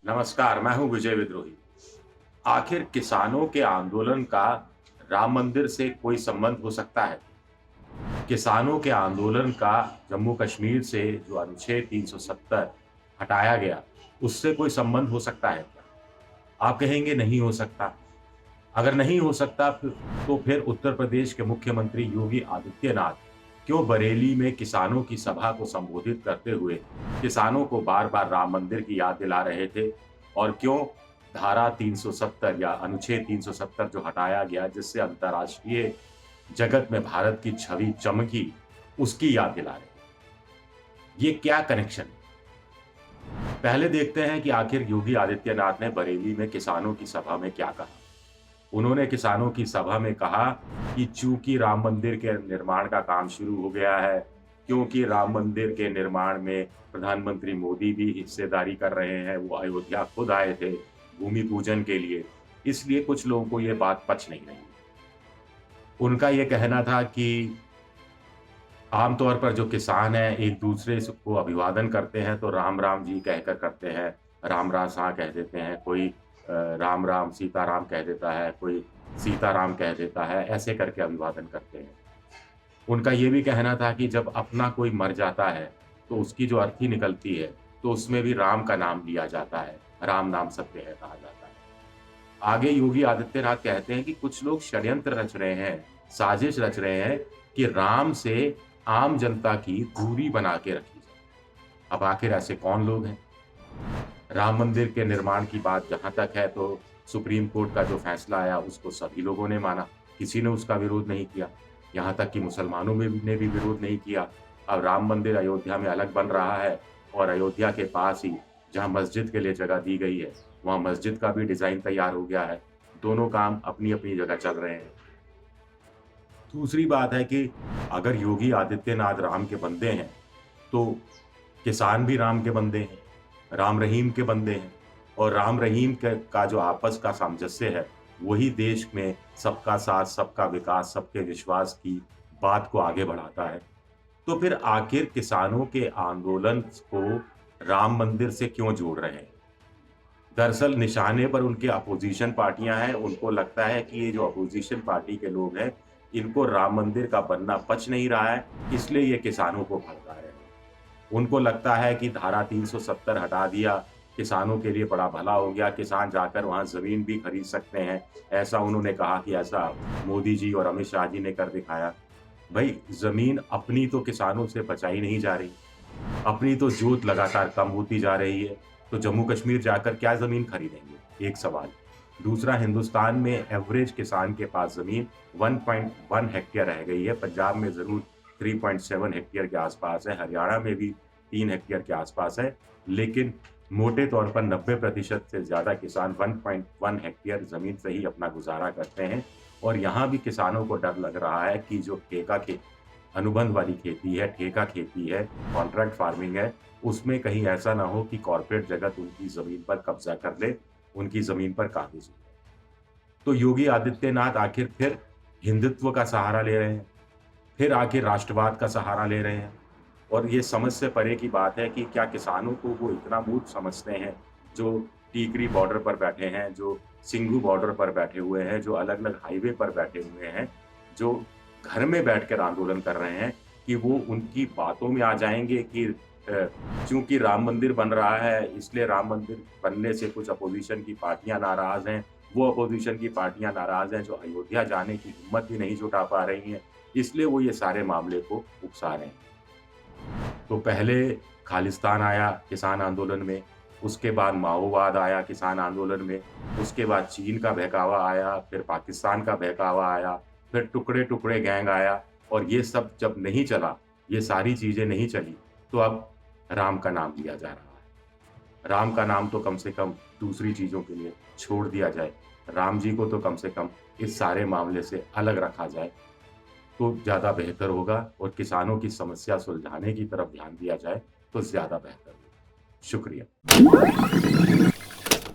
नमस्कार, मैं हूं विजय विद्रोही। आखिर किसानों के आंदोलन का राम मंदिर से कोई संबंध हो सकता है? किसानों के आंदोलन का जम्मू कश्मीर से जो अनुच्छेद 370 हटाया गया, उससे कोई संबंध हो सकता है क्या? आप कहेंगे नहीं हो सकता। अगर नहीं हो सकता तो फिर उत्तर प्रदेश के मुख्यमंत्री योगी आदित्यनाथ क्यों बरेली में किसानों की सभा को संबोधित करते हुए किसानों को बार-बार राम मंदिर की याद दिला रहे थे? और क्यों धारा 370 या अनुच्छेद 370 जो हटाया गया जिससे अंतर्राष्ट्रीय जगत में भारत की छवि चमकी, उसकी याद दिला रहे हैं? ये क्या कनेक्शन है? पहले देखते हैं कि आखिर योगी आदित्यनाथ ने बरेली में किसानों की सभा में क्या कहा। उन्होंने किसानों की सभा में कहा कि चूंकि राम मंदिर के निर्माण का काम शुरू हो गया है, क्योंकि राम मंदिर के निर्माण में प्रधानमंत्री मोदी भी हिस्सेदारी कर रहे हैं, वो अयोध्या खुद आए थे भूमि पूजन के लिए, इसलिए कुछ लोगों को ये बात पच नहीं रही। उनका ये कहना था कि आमतौर पर जो किसान हैं, एक-दूसरे को अभिवादन करते हैं तो राम-राम जी कहकर करते हैं, राम-राम सा कह देते हैं, कोई राम-राम, सीताराम कह देता है, कोई सीताराम कह देता है, ऐसे करके अभिवादन करते हैं। उनका ये भी कहना था कि जब अपना कोई मर जाता है, तो उसकी जो अर्थी निकलती है, तो उसमें भी राम का नाम लिया जाता है, राम नाम सत्य है कहा जाता है। आगे योगी आदित्यनाथ कहते हैं कि कुछ लोग षड्यंत्र रच रहे हैं, साजिश रच रहे हैं कि राम से आम जनता की दूरी बना के रखी जाए। अब आखिर ऐसे कौन लोग हैं? राम मंदिर के निर्माण की बात जहाँ तक है तो सुप्रीम कोर्ट का जो फैसला आया उसको सभी लोगों ने माना, किसी ने उसका विरोध नहीं किया। यहाँ तक कि मुसलमानों में भी ने भी विरोध नहीं किया। अब राम मंदिर अयोध्या में अलग बन रहा है और अयोध्या के पास ही जहाँ मस्जिद के लिए जगह दी गई है, वहाँ मस्जिद का भी डिज़ाइन तैयार हो गया है। दोनों काम अपनी-अपनी जगह चल रहे हैं। दूसरी बात है कि अगर योगी आदित्यनाथ राम के बंदे हैं, तो किसान भी राम के बंदे हैं, राम रहीम के बंदे हैं और राम रहीम का जो आपस का सामंजस्य है, वही देश में सबका साथ, सबका विकास, सबके विश्वास की बात को आगे बढ़ाता है। तो फिर आखिर किसानों के आंदोलन को राम मंदिर से क्यों जोड़ रहे हैं? दरअसल निशाने पर उनके अपोज़िशन पार्टियाँ हैं, उनको लगता है कि ये जो अपोज़िशन पार्टी के लोग हैं, इनको राम मंदिर का बनना पच नहीं रहा है, इसलिए ये किसानों को भड़का रहे हैं। उनको लगता है कि धारा 370 हटा दिया, किसानों के लिए बड़ा भला हो गया, किसान जाकर वहाँ ज़मीन भी खरीद सकते हैं। ऐसा उन्होंने कहा कि ऐसा मोदी जी और अमित शाह जी ने कर दिखाया। भई, ज़मीन अपनी तो किसानों से बचाई नहीं जा रही, अपनी तो जोत लगातार कम होती जा रही है, तो जम्मू कश्मीर जाकर क्या ज़मीन खरीदेंगे? एक सवाल। दूसरा, हिंदुस्तान में एवरेज किसान के पास ज़मीन 1.1 हेक्टेयर रह गई है, पंजाब में ज़रूर 3.7 हेक्टेयर के आसपास है, हरियाणा में भी 3 हेक्टेयर के आसपास है, लेकिन मोटे तौर पर 90% से ज़्यादा किसान 1.1 हेक्टेयर ज़मीन से ही अपना गुज़ारा करते हैं और यहाँ भी किसानों को डर लग रहा है कि जो ठेका के अनुबंध वाली खेती है, ठेका खेती है, कॉन्ट्रैक्ट फार्मिंग है, उसमें कहीं ऐसा ना हो कि कॉर्पोरेट जगत उनकी ज़मीन पर कब्ज़ा कर ले, उनकी ज़मीन पर काबिज़ हो। तो योगी आदित्यनाथ आखिर फिर हिंदुत्व का सहारा ले रहे हैं, फिर आखिर राष्ट्रवाद का सहारा ले रहे हैं और ये समझ से परे की बात है कि क्या किसानों को वो इतना मूर्ख समझते हैं, जो टीकरी बॉर्डर पर बैठे हैं, जो सिंघू बॉर्डर पर बैठे हुए हैं, जो अलग-अलग हाईवे पर बैठे हुए हैं, जो घर में बैठकर आंदोलन कर रहे हैं, कि वो उनकी बातों में आ जाएँगे कि चूँकि राम मंदिर बन रहा है, इसलिए राम मंदिर बनने से कुछ अपोज़िशन की पार्टियाँ नाराज़ हैं, वो अपोज़िशन की पार्टियाँ नाराज़ हैं जो अयोध्या जाने की हिम्मत भी नहीं जुटा पा रही हैं, इसलिए वो ये सारे मामले को उकसा रहे हैं। तो पहले खालिस्तान आया किसान आंदोलन में, उसके बाद माओवाद आया किसान आंदोलन में, उसके बाद चीन का बहकावा आया, फिर पाकिस्तान का बहकावा आया, फिर टुकड़े-टुकड़े गैंग आया और ये सब जब नहीं चला, ये सारी चीज़ें नहीं चली, तो अब राम का नाम लिया जा रहा है। राम का नाम तो कम से कम दूसरी चीज़ों के लिए छोड़ दिया जाए। राम जी को तो कम से कम इस सारे मामले से अलग रखा जाए, तो ज़्यादा बेहतर होगा और किसानों की समस्या सुलझाने की तरफ ध्यान दिया जाए, तो ज़्यादा बेहतर होगा। शुक्रिया।